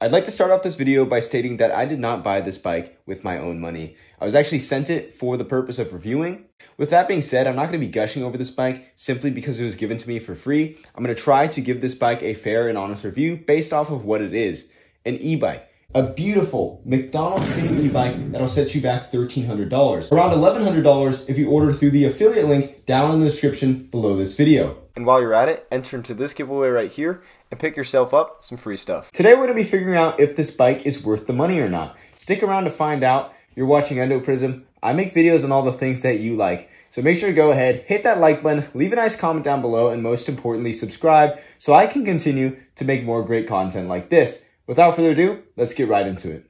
I'd like to start off this video by stating that I did not buy this bike with my own money. I was actually sent it for the purpose of reviewing. With that being said, I'm not going to be gushing over this bike simply because it was given to me for free. I'm going to try to give this bike a fair and honest review based off of what it is, an e-bike. A beautiful McDonald's themed e-bike that'll set you back $1,300. Around $1,100 if you order through the affiliate link down in the description below this video. And while you're at it, enter into this giveaway right here and pick yourself up some free stuff. Today we're going to be figuring out if this bike is worth the money or not. Stick around to find out. You're watching EndoPrism. I make videos on all the things that you like. So make sure to go ahead, hit that like button, leave a nice comment down below, and most importantly, subscribe so I can continue to make more great content like this. Without further ado, let's get right into it.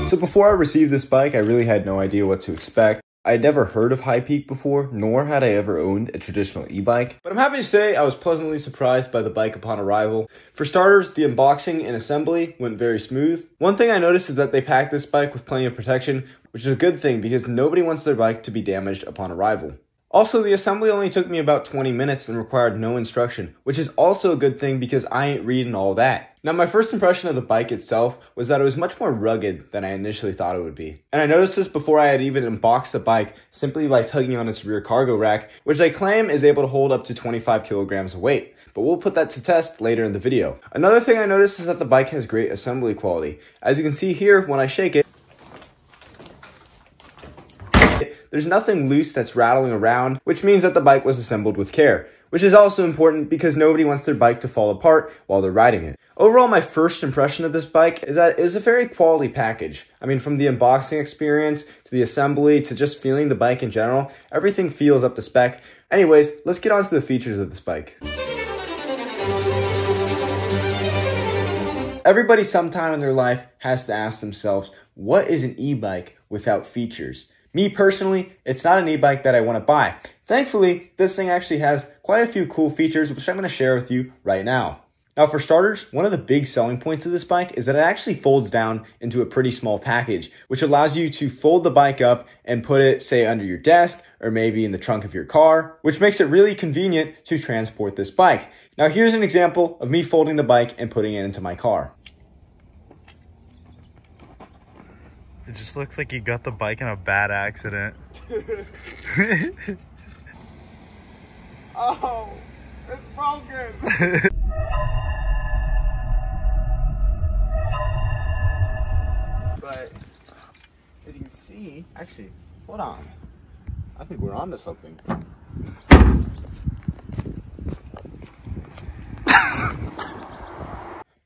So before I received this bike, I really had no idea what to expect. I had never heard of HIpeak before, nor had I ever owned a traditional e-bike. But I'm happy to say I was pleasantly surprised by the bike upon arrival. For starters, the unboxing and assembly went very smooth. One thing I noticed is that they packed this bike with plenty of protection, which is a good thing because nobody wants their bike to be damaged upon arrival. Also, the assembly only took me about 20 minutes and required no instruction, which is also a good thing because I ain't reading all that. Now, my first impression of the bike itself was that it was much more rugged than I initially thought it would be. And I noticed this before I had even unboxed the bike simply by tugging on its rear cargo rack, which they claim is able to hold up to 25 kilograms of weight. But we'll put that to test later in the video. Another thing I noticed is that the bike has great assembly quality. As you can see here, when I shake it, there's nothing loose that's rattling around, which means that the bike was assembled with care, which is also important because nobody wants their bike to fall apart while they're riding it. Overall, my first impression of this bike is that it is a very quality package. I mean, from the unboxing experience to the assembly to just feeling the bike in general, everything feels up to spec. Anyways, let's get on to the features of this bike. Everybody sometime in their life has to ask themselves, what is an e-bike without features? Me personally, it's not an e-bike that I want to buy. Thankfully, this thing actually has quite a few cool features, which I'm going to share with you right now. Now, for starters, one of the big selling points of this bike is that it actually folds down into a pretty small package, which allows you to fold the bike up and put it, say, under your desk or maybe in the trunk of your car, which makes it really convenient to transport this bike. Now, here's an example of me folding the bike and putting it into my car. It just looks like you got the bike in a bad accident. Oh, it's broken. But as you can see, actually, hold on. I think we're onto something.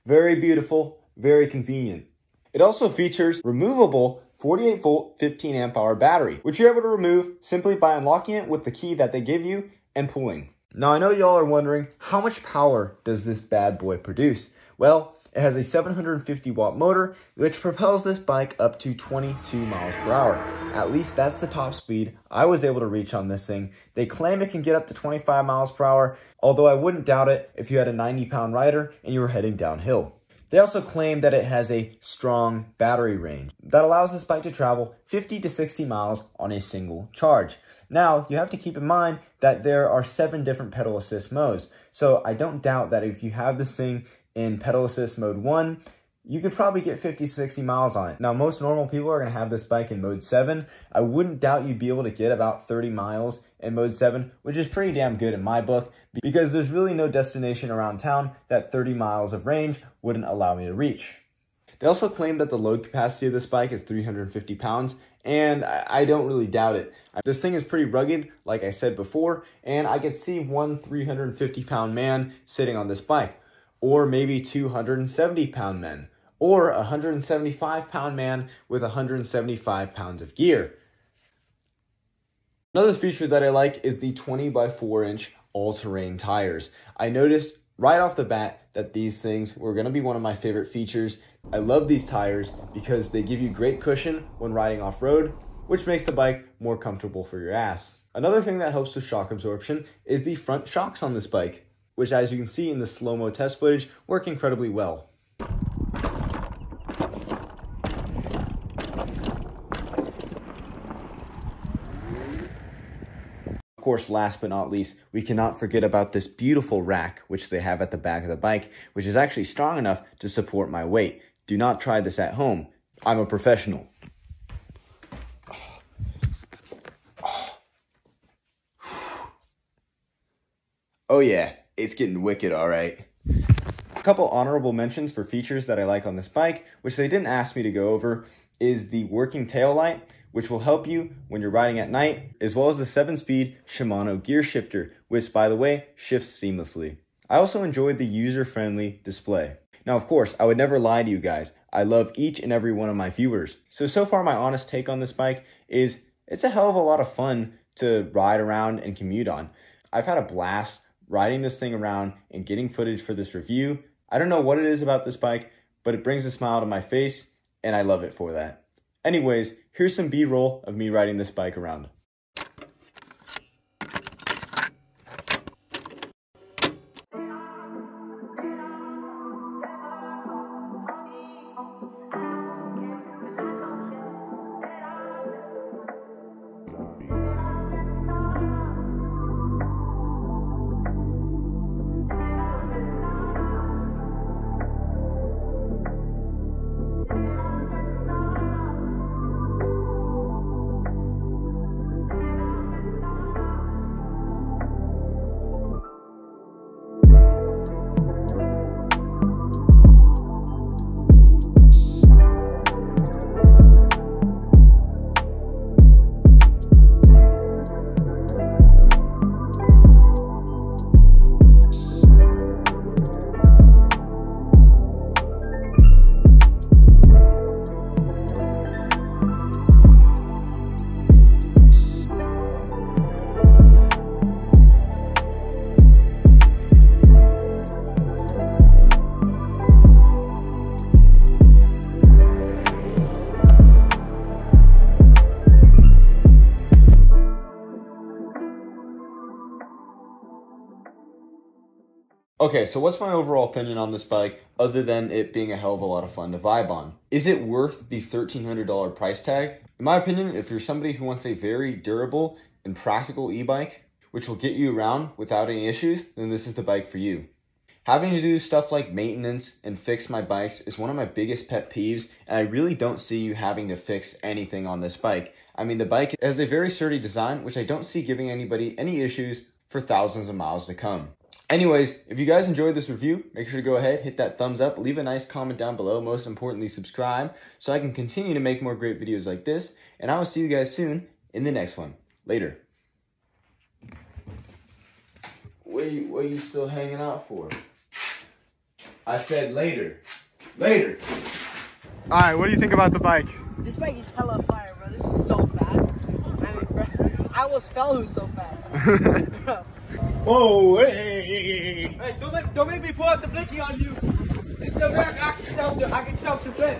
Very beautiful, very convenient. It also features removable 48 volt 15 amp hour battery, which you're able to remove simply by unlocking it with the key that they give you and pulling. Now, I know y'all are wondering, how much power does this bad boy produce? Well, it has a 750 watt motor, which propels this bike up to 22 miles per hour. At least that's the top speed I was able to reach on this thing. They claim it can get up to 25 miles per hour, although I wouldn't doubt it if you had a 90-pound rider and you were heading downhill. They also claim that it has a strong battery range that allows this bike to travel 50 to 60 miles on a single charge. Now, you have to keep in mind that there are 7 different pedal assist modes. So I don't doubt that if you have this thing in pedal assist mode 1, you could probably get 50, 60 miles on it. Now, most normal people are going to have this bike in mode 7. I wouldn't doubt you'd be able to get about 30 miles in mode 7, which is pretty damn good in my book, because there's really no destination around town that 30 miles of range wouldn't allow me to reach. They also claim that the load capacity of this bike is 350 pounds, and I don't really doubt it. This thing is pretty rugged, like I said before, and I could see one 350-pound man sitting on this bike, or maybe 270-pound men, or a 175-pound man with 175 pounds of gear. Another feature that I like is the 20 by 4 inch all-terrain tires. I noticed right off the bat that these things were going to be one of my favorite features. I love these tires because they give you great cushion when riding off-road, which makes the bike more comfortable for your ass. Another thing that helps with shock absorption is the front shocks on this bike, which, as you can see in the slow-mo test footage, work incredibly well. Of course, last but not least, we cannot forget about this beautiful rack which they have at the back of the bike, which is actually strong enough to support my weight. Do not try this at home. I'm a professional. Oh yeah, it's getting wicked, all right. A couple honorable mentions for features that I like on this bike, which they didn't ask me to go over, is the working tail light, which will help you when you're riding at night, as well as the 7-speed Shimano gear shifter, which, by the way, shifts seamlessly. I also enjoyed the user-friendly display. Now, of course, I would never lie to you guys. I love each and every one of my viewers. So far my honest take on this bike is it's a hell of a lot of fun to ride around and commute on. I've had a blast riding this thing around and getting footage for this review. I don't know what it is about this bike, but it brings a smile to my face, and I love it for that. Anyways, here's some B-roll of me riding this bike around. Okay, so what's my overall opinion on this bike, other than it being a hell of a lot of fun to vibe on? Is it worth the $1,300 price tag? In my opinion, if you're somebody who wants a very durable and practical e-bike, which will get you around without any issues, then this is the bike for you. Having to do stuff like maintenance and fix my bikes is one of my biggest pet peeves, and I really don't see you having to fix anything on this bike. I mean, the bike has a very sturdy design, which I don't see giving anybody any issues for thousands of miles to come. Anyways, if you guys enjoyed this review, make sure to go ahead, hit that thumbs up, leave a nice comment down below, most importantly, subscribe, so I can continue to make more great videos like this, and I will see you guys soon in the next one. Later. What are you still hanging out for? I said later. Later. Alright, what do you think about the bike? This bike is hella fire, bro. This is so fast. I mean, bro, I almost fell who's so fast. Bro. Whoa, hey. Hey, don't make me pull out the blicky on you. It's the rack. I can self-defense.